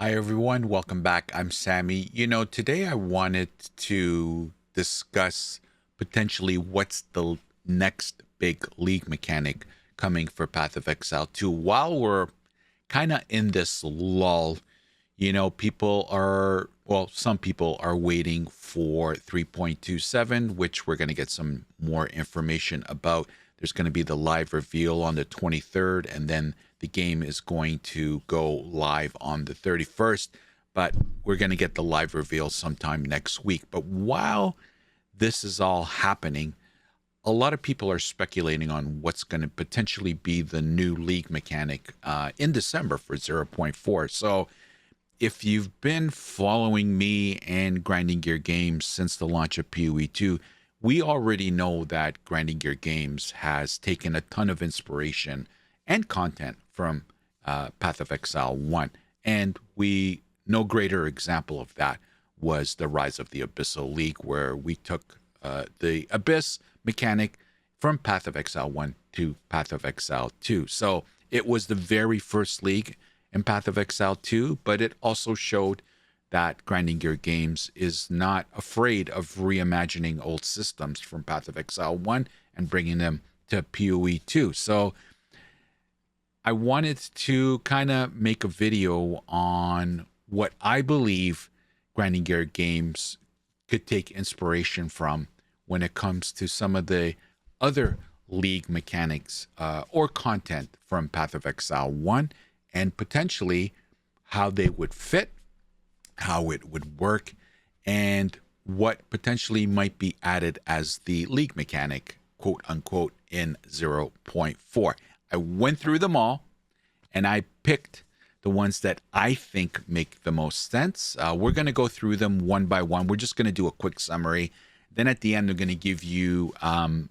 Hi, everyone. Welcome back. I'm Sammy. Today I wanted to discuss potentially what's the next big league mechanic coming for Path of Exile 2. While we're kind of in this lull, some people are waiting for 3.27, which we're going to get some more information about. There's going to be the live reveal on the 23rd, and then the game is going to go live on the 31st, but we're going to get the live reveal sometime next week. But while this is all happening, a lot of people are speculating on what's going to potentially be the new league mechanic in December for 0.4. So if you've been following me and Grinding Gear Games since the launch of POE 2, we already know that Grinding Gear Games has taken a ton of inspiration and content from Path of Exile 1. And no greater example of that was the Rise of the Abyssal League, where we took the Abyss mechanic from Path of Exile 1 to Path of Exile 2. So it was the very first league in Path of Exile 2, but it also showed that Grinding Gear Games is not afraid of reimagining old systems from Path of Exile 1 and bringing them to PoE 2. So I wanted to kind of make a video on what I believe Grinding Gear Games could take inspiration from when it comes to some of the other league mechanics or content from Path of Exile 1, and potentially how they would fit, how it would work, and what potentially might be added as the league mechanic, quote unquote, in 0.4. I went through them all and I picked the ones that I think make the most sense. We're going to go through them one by one. We're just going to do a quick summary. Then at the end, I'm going to give you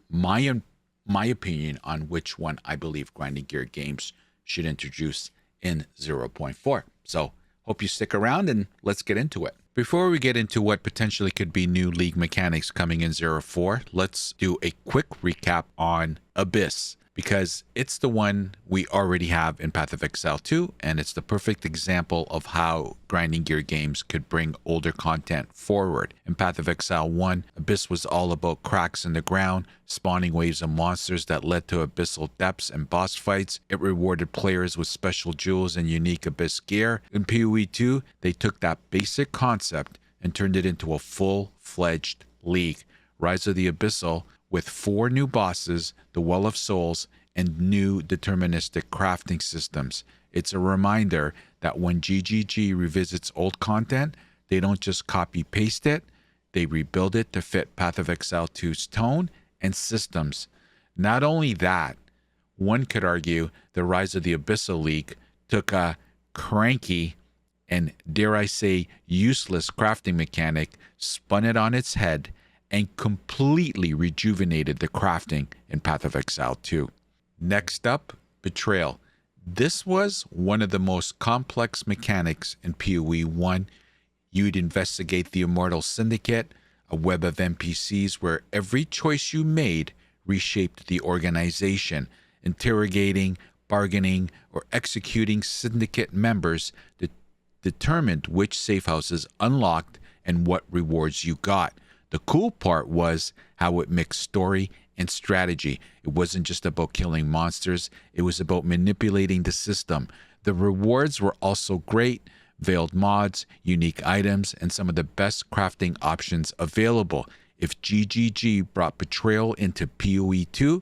my opinion on which one I believe Grinding Gear Games should introduce in 0.4. So hope you stick around and let's get into it. Before we get into what potentially could be new league mechanics coming in 0.4, let's do a quick recap on Abyss, because it's the one we already have in Path of Exile 2, and it's the perfect example of how Grinding Gear Games could bring older content forward. In Path of Exile 1, Abyss was all about cracks in the ground, spawning waves of monsters that led to abyssal depths and boss fights. It rewarded players with special jewels and unique Abyss gear. In PoE 2, they took that basic concept and turned it into a full-fledged league. Rise of the Abyssal, with 4 new bosses, the Well of Souls, and new deterministic crafting systems. It's a reminder that when GGG revisits old content, they don't just copy-paste it, they rebuild it to fit Path of Exile 2's tone and systems. Not only that, one could argue the Rise of the Abyssal League took a cranky and, dare I say, useless crafting mechanic, spun it on its head, and completely rejuvenated the crafting in Path of Exile 2. Next up, Betrayal. This was one of the most complex mechanics in PoE 1. You'd investigate the Immortal Syndicate, a web of NPCs where every choice you made reshaped the organization. Interrogating, bargaining, or executing syndicate members determined which safe houses unlocked and what rewards you got. The cool part was how it mixed story and strategy. It wasn't just about killing monsters, it was about manipulating the system. The rewards were also great: veiled mods, unique items, and some of the best crafting options available. If GGG brought Betrayal into PoE 2,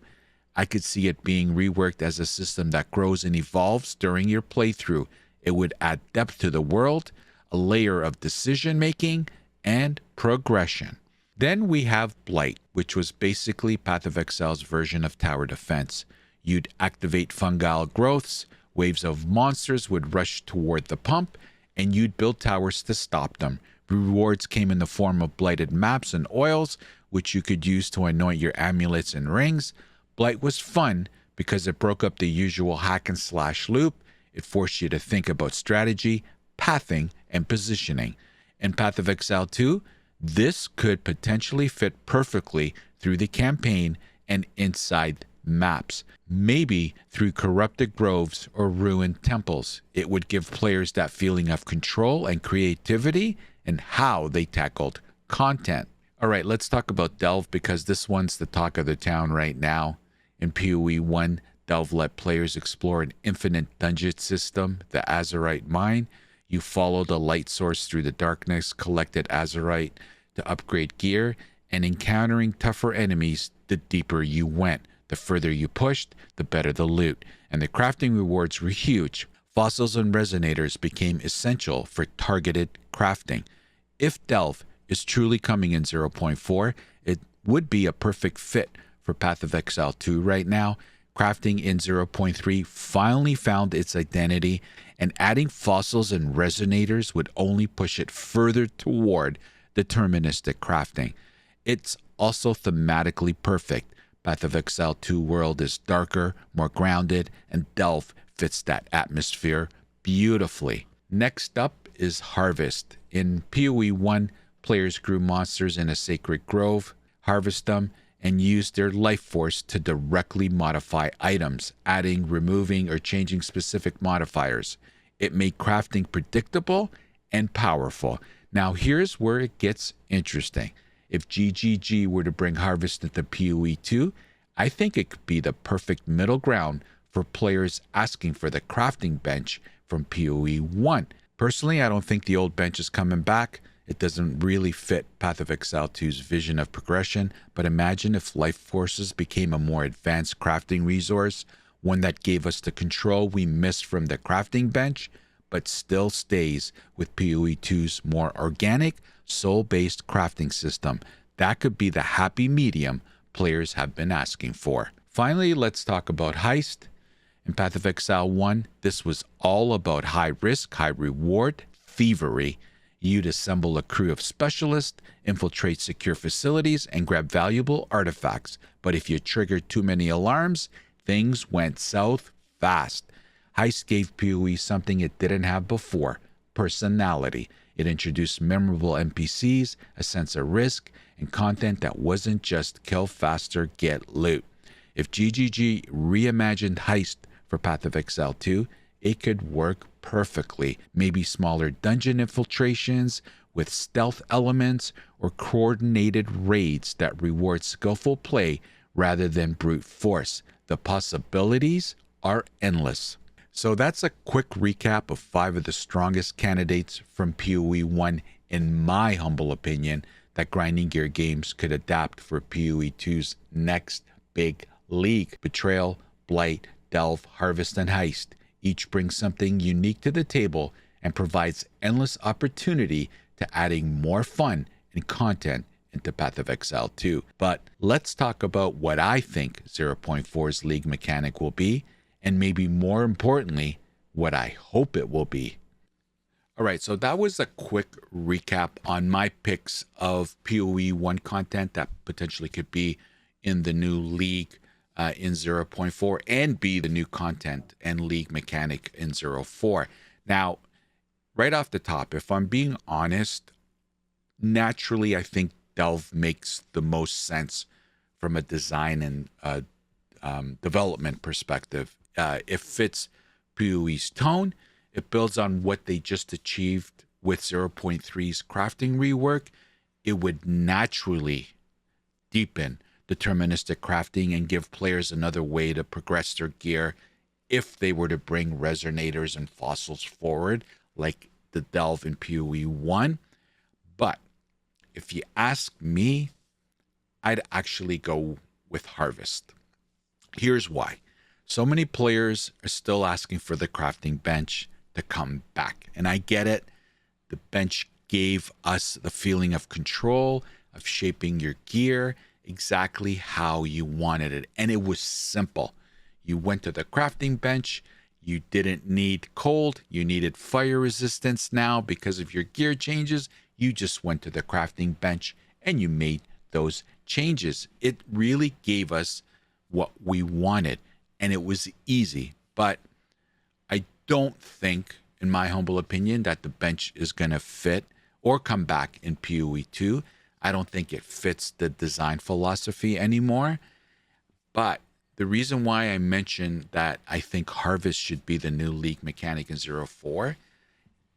I could see it being reworked as a system that grows and evolves during your playthrough. It would add depth to the world, a layer of decision making, and progression. Then we have Blight, which was basically Path of Exile's version of tower defense. You'd activate fungal growths, waves of monsters would rush toward the pump, and you'd build towers to stop them. Rewards came in the form of blighted maps and oils, which you could use to anoint your amulets and rings. Blight was fun because it broke up the usual hack and slash loop. It forced you to think about strategy, pathing, and positioning. In Path of Exile 2, this could potentially fit perfectly through the campaign and inside maps, maybe through corrupted groves or ruined temples. It would give players that feeling of control and creativity in how they tackled content. All right, let's talk about Delve, because this one's the talk of the town right now. In PoE 1, Delve let players explore an infinite dungeon system, the Azurite Mine. You follow the light source through the darkness, collected Azurite to upgrade gear, and encountering tougher enemies the deeper you went. The further you pushed, the better the loot, and the crafting rewards were huge. Fossils and resonators became essential for targeted crafting. If Delve is truly coming in 0.4, it would be a perfect fit for Path of Exile 2 right now. Crafting in 0.3 finally found its identity, and adding fossils and resonators would only push it further toward deterministic crafting. It's also thematically perfect. Path of Exile 2 world is darker, more grounded, and Delve fits that atmosphere beautifully. Next up is Harvest. In PoE 1, players grew monsters in a sacred grove, harvest them, and use their life force to directly modify items, adding, removing, or changing specific modifiers. It made crafting predictable and powerful. Now here's where it gets interesting. If GGG were to bring Harvest into PoE 2, I think it could be the perfect middle ground for players asking for the crafting bench from PoE 1. Personally, I don't think the old bench is coming back. It doesn't really fit Path of Exile 2's vision of progression, but imagine if life forces became a more advanced crafting resource, one that gave us the control we missed from the crafting bench, but still stays with PoE 2's more organic, soul-based crafting system. That could be the happy medium players have been asking for. Finally, let's talk about Heist. In Path of Exile 1, this was all about high risk, high reward, thievery. You'd assemble a crew of specialists, infiltrate secure facilities, and grab valuable artifacts. But if you triggered too many alarms, things went south fast. Heist gave PoE something it didn't have before: personality. It introduced memorable NPCs, a sense of risk, and content that wasn't just kill faster, get loot. If GGG reimagined Heist for Path of Exile 2, it could work perfectly. Maybe smaller dungeon infiltrations with stealth elements, or coordinated raids that reward skillful play rather than brute force. The possibilities are endless. So that's a quick recap of 5 of the strongest candidates from PoE 1, in my humble opinion, that Grinding Gear Games could adapt for PoE 2's next big league. Betrayal, Blight, Delve, Harvest, and Heist each brings something unique to the table and provides endless opportunity to adding more fun and content into Path of Exile 2. But let's talk about what I think 0.4's league mechanic will be, and maybe more importantly, what I hope it will be. All right, so that was a quick recap on my picks of PoE 1 content that potentially could be in the new league in 0.4 and be the new content and league mechanic in 0.4. Now, right off the top, if I'm being honest, naturally I think Delve makes the most sense from a design and development perspective. It fits PoE's tone. It builds on what they just achieved with 0.3's crafting rework. It would naturally deepen deterministic crafting and give players another way to progress their gear if they were to bring resonators and fossils forward like the Delve in PoE 1. But if you ask me, I'd actually go with Harvest. Here's why. So many players are still asking for the crafting bench to come back. And I get it. The bench gave us the feeling of control, of shaping your gear exactly how you wanted it. And it was simple. You went to the crafting bench. You didn't need cold. You needed fire resistance now because of your gear changes. You just went to the crafting bench and you made those changes. It really gave us what we wanted, and it was easy. But I don't think, in my humble opinion, that the bench is going to fit or come back in PoE 2. I don't think it fits the design philosophy anymore. But the reason why I mentioned that I think Harvest should be the new league mechanic in 04,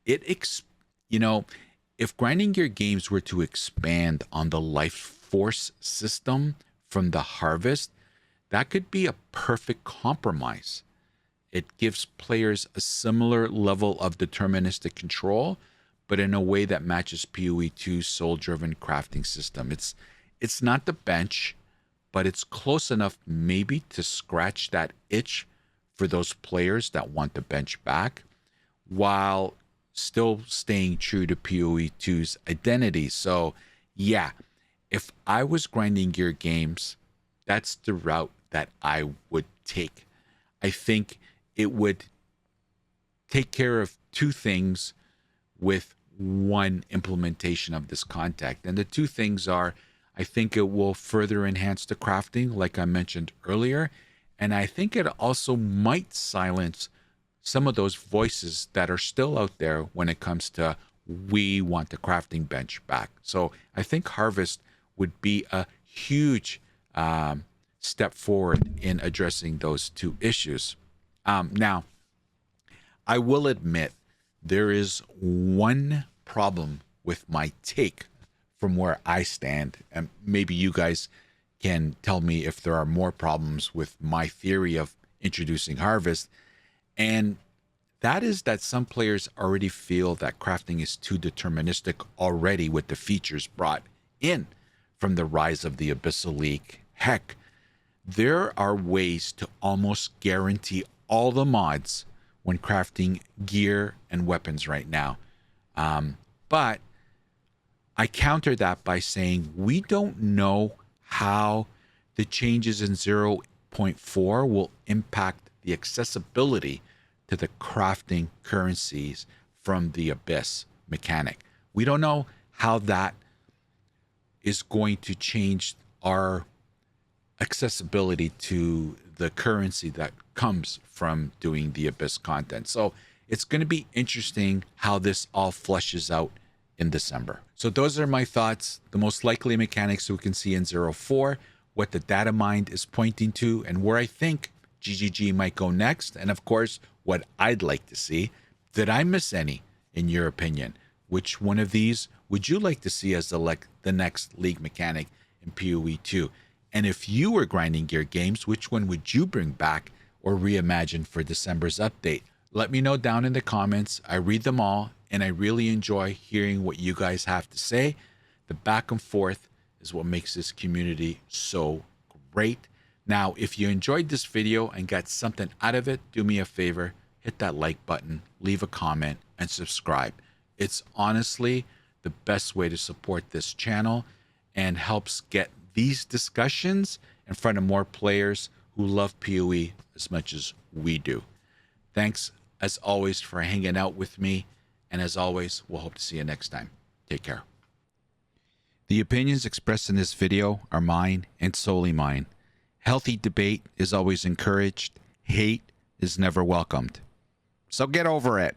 you know, if Grinding Gear Games were to expand on the life force system from the Harvest, that could be a perfect compromise. It gives players a similar level of deterministic control, but in a way that matches PoE 2's soul-driven crafting system. It's not the bench, but it's close enough maybe to scratch that itch for those players that want the bench back, while still staying true to PoE 2's identity. So yeah, if I was Grinding Gear Games, that's the route that I would take. I think it would take care of two things with one implementation of this content. And the two things are, I think it will further enhance the crafting, like I mentioned earlier. And I think it also might silence some of those voices that are still out there when it comes to, we want the crafting bench back. So I think Harvest would be a huge step forward in addressing those two issues. Now, I will admit there is one problem with my take from where I stand, and maybe you guys can tell me if there are more problems with my theory of introducing Harvest. And that is that some players already feel that crafting is too deterministic already with the features brought in from the rise of the Abyssal League. Heck, there are ways to almost guarantee all the mods when crafting gear and weapons right now. But I counter that by saying we don't know how the changes in 0.4 will impact the accessibility to the crafting currencies from the Abyss mechanic. We don't know how that is going to change our accessibility to the currency that comes from doing the Abyss content. So it's going to be interesting how this all fleshes out in December. So those are my thoughts, the most likely mechanics we can see in 04, what the data mine is pointing to, and where I think GGG might go next, and of course, what I'd like to see. Did I miss any, in your opinion? Which one of these would you like to see as the next league mechanic in PoE 2? And if you were Grinding Gear Games, which one would you bring back or reimagine for December's update? Let me know down in the comments. I read them all, and I really enjoy hearing what you guys have to say. The back and forth is what makes this community so great. Now, if you enjoyed this video and got something out of it, do me a favor, hit that like button, leave a comment, and subscribe. It's honestly the best way to support this channel and helps get these discussions in front of more players who love PoE as much as we do. Thanks, as always, for hanging out with me. And as always, we'll hope to see you next time. Take care. The opinions expressed in this video are mine and solely mine. Healthy debate is always encouraged. Hate is never welcomed. So get over it.